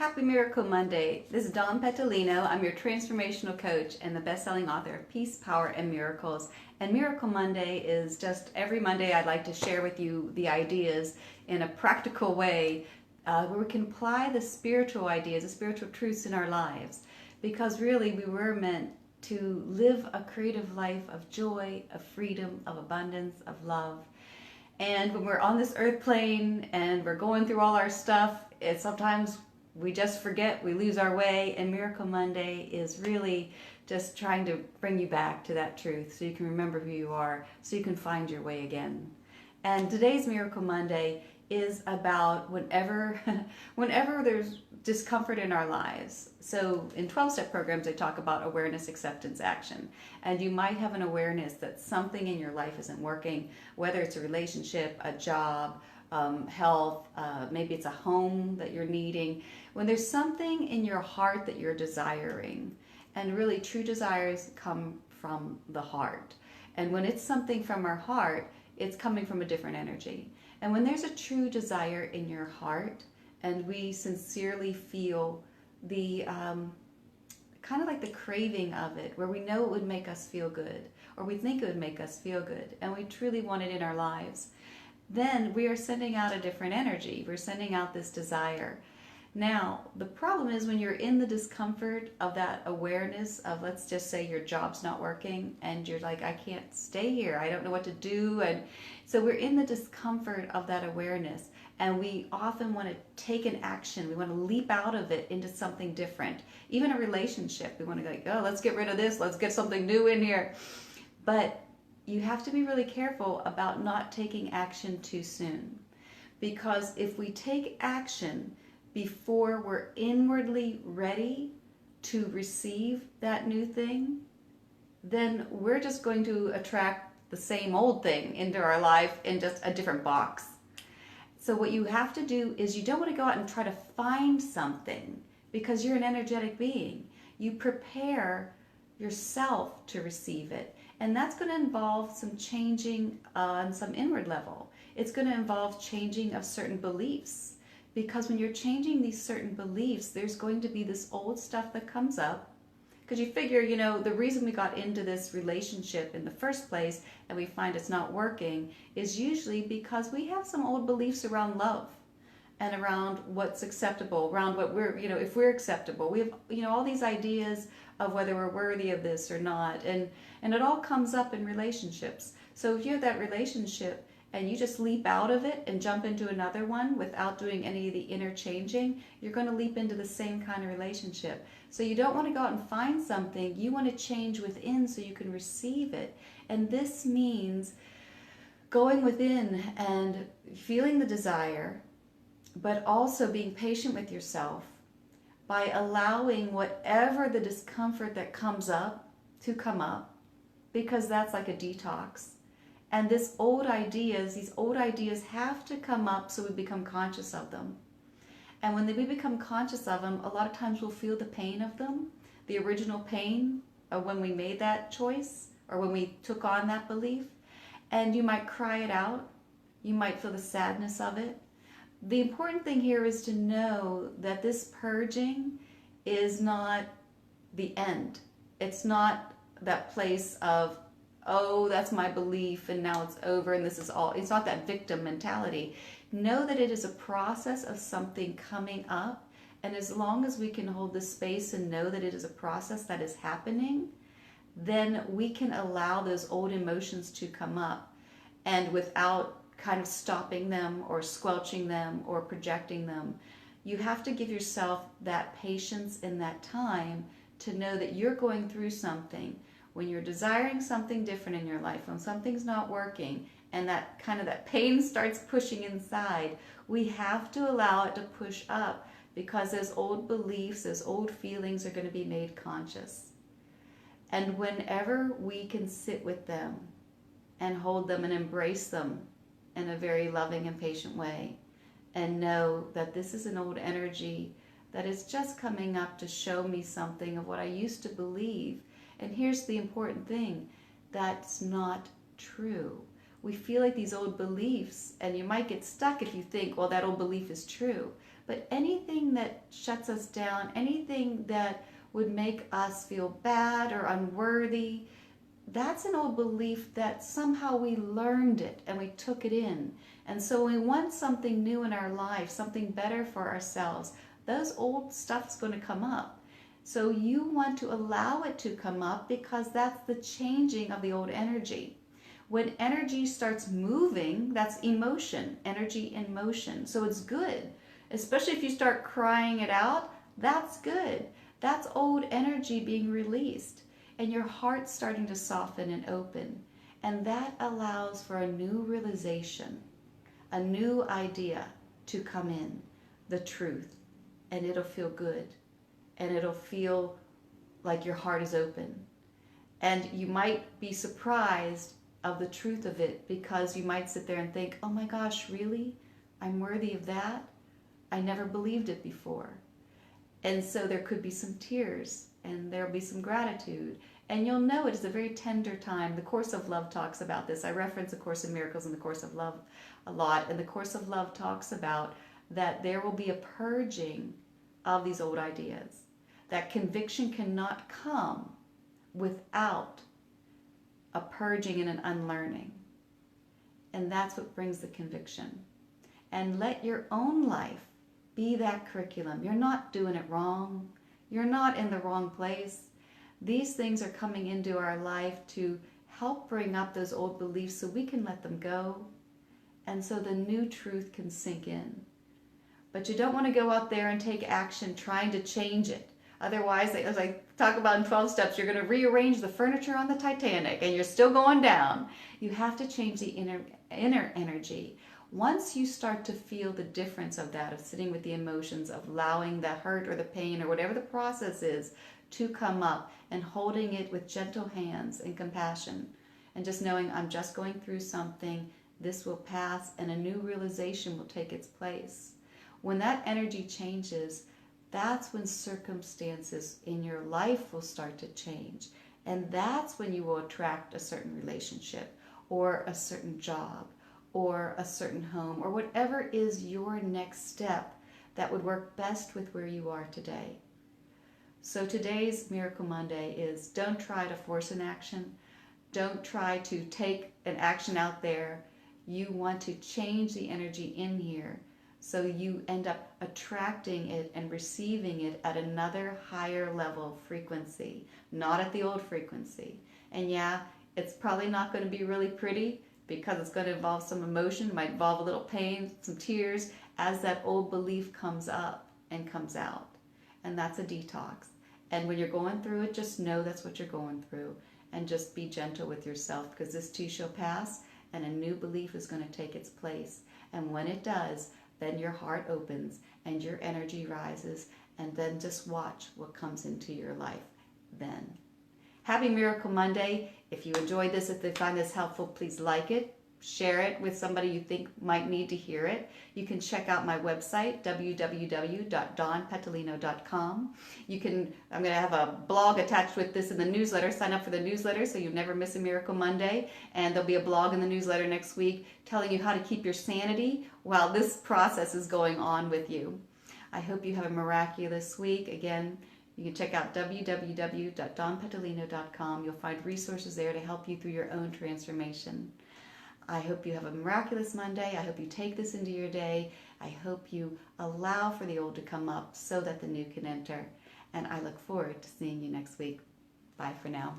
Happy Miracle Monday. This is Dawn Petalino. I'm your transformational coach and the best-selling author of Peace, Power, and Miracles. And Miracle Monday is just every Monday I'd like to share with you the ideas in a practical way where we can apply the spiritual ideas, the spiritual truths in our lives. Because really we were meant to live a creative life of joy, of freedom, of abundance, of love. And when we're on this earth plane and we're going through all our stuff, sometimes we just forget, we lose our way, and Miracle Monday is really just trying to bring you back to that truth so you can remember who you are, so you can find your way again. And today's Miracle Monday is about whenever there's discomfort in our lives. So in 12-step programs, they talk about awareness, acceptance, action. And you might have an awareness that something in your life isn't working, whether it's a relationship, a job, health, maybe it's a home that you're needing. When there's something in your heart that you're desiring, and really true desires come from the heart. And when it's something from our heart, it's coming from a different energy. And when there's a true desire in your heart, and we sincerely feel the kind of like the craving of it, where we know it would make us feel good, or we think it would make us feel good, and we truly want it in our lives, then we are sending out a different energy. We're sending out this desire. Now, the problem is when you're in the discomfort of that awareness of, let's just say your job's not working and you're like, I can't stay here. I don't know what to do. And so we're in the discomfort of that awareness, and we often want to take an action. We want to leap out of it into something different. Even a relationship, we want to go, oh, let's get rid of this. Let's get something new in here. But you have to be really careful about not taking action too soon. Because if we take action before we're inwardly ready to receive that new thing, then we're just going to attract the same old thing into our life in just a different box. So what you have to do is you don't want to go out and try to find something, because you're an energetic being. You prepare yourself to receive it. And that's going to involve some changing on some inward level. It's going to involve changing of certain beliefs. Because when you're changing these certain beliefs, there's going to be this old stuff that comes up. Because you figure, the reason we got into this relationship in the first place and we find it's not working is usually because we have some old beliefs around love and around what's acceptable, around what we're, if we're acceptable. We have, all these ideas of whether we're worthy of this or not. And it all comes up in relationships. So if you have that relationship and you just leap out of it and jump into another one without doing any of the interchanging, you're going to leap into the same kind of relationship. So you don't want to go out and find something. You want to change within so you can receive it. And this means going within and feeling the desire, but also being patient with yourself by allowing whatever the discomfort that comes up to come up, because that's like a detox. And these old ideas have to come up so we become conscious of them. And when we become conscious of them, a lot of times we'll feel the pain of them, the original pain of when we made that choice or when we took on that belief. And you might cry it out. You might feel the sadness of it. The important thing here is to know that this purging is not the end. It's not that place of, oh, that's my belief and now it's over and this is all. It's not that victim mentality. Know that it is a process of something coming up, and as long as we can hold the space and know that it is a process that is happening, then we can allow those old emotions to come up, and without kind of stopping them or squelching them or projecting them. You have to give yourself that patience in that time to know that you're going through something. When you're desiring something different in your life, when something's not working, and that kind of that pain starts pushing inside, we have to allow it to push up, because those old beliefs, those old feelings are going to be made conscious. And whenever we can sit with them and hold them and embrace them in a very loving and patient way, and know that this is an old energy that is just coming up to show me something of what I used to believe. And here's the important thing, that's not true. We feel like these old beliefs, and you might get stuck if you think, well, that old belief is true. But anything that shuts us down, anything that would make us feel bad or unworthy, that's an old belief that somehow we learned it and we took it in. And so when we want something new in our life, something better for ourselves, those old stuff's going to come up. So you want to allow it to come up because that's the changing of the old energy. When energy starts moving, that's emotion, energy in motion. So it's good. Especially if you start crying it out, that's good. That's old energy being released. And your heart's starting to soften and open. And that allows for a new realization, a new idea to come in, the truth. And it'll feel good. And it'll feel like your heart is open. And you might be surprised of the truth of it, because you might sit there and think, oh my gosh, really? I'm worthy of that? I never believed it before. And so there could be some tears, and there'll be some gratitude. And you'll know it is a very tender time. The Course of Love talks about this. I reference the Course in Miracles and the Course of Love a lot. And the Course of Love talks about that there will be a purging of these old ideas. That conviction cannot come without a purging and an unlearning. And that's what brings the conviction. And let your own life be that curriculum. You're not doing it wrong. You're not in the wrong place. These things are coming into our life to help bring up those old beliefs so we can let them go. And so the new truth can sink in. But you don't want to go out there and take action trying to change it. Otherwise, as I talk about in 12 steps, you're going to rearrange the furniture on the Titanic and you're still going down. You have to change the inner energy. Once you start to feel the difference of that, of sitting with the emotions, of allowing the hurt or the pain or whatever the process is to come up and holding it with gentle hands and compassion and just knowing I'm just going through something, this will pass and a new realization will take its place. When that energy changes, that's when circumstances in your life will start to change. And that's when you will attract a certain relationship or a certain job or a certain home or whatever is your next step that would work best with where you are today. So today's Miracle Monday is don't try to force an action. Don't try to take an action out there. You want to change the energy in here so you end up attracting it and receiving it at another higher level frequency, not at the old frequency. And yeah, it's probably not going to be really pretty because it's going to involve some emotion, it might involve a little pain, some tears, as that old belief comes up and comes out. And that's a detox. And when you're going through it, just know that's what you're going through. And just be gentle with yourself, because this too shall pass and a new belief is going to take its place. And when it does, then your heart opens and your energy rises, and then just watch what comes into your life then. Happy Miracle Monday. If you enjoyed this, if they find this helpful, please like it. Share it with somebody you think might need to hear it. You can check out my website, www.dawnpetalino.com. I'm going to have a blog attached with this in the newsletter. Sign up for the newsletter so you never miss a Miracle Monday. And there'll be a blog in the newsletter next week telling you how to keep your sanity while this process is going on with you. I hope you have a miraculous week. Again, you can check out www.dawnpetalino.com. You'll find resources there to help you through your own transformation. I hope you have a miraculous Monday. I hope you take this into your day. I hope you allow for the old to come up so that the new can enter. And I look forward to seeing you next week. Bye for now.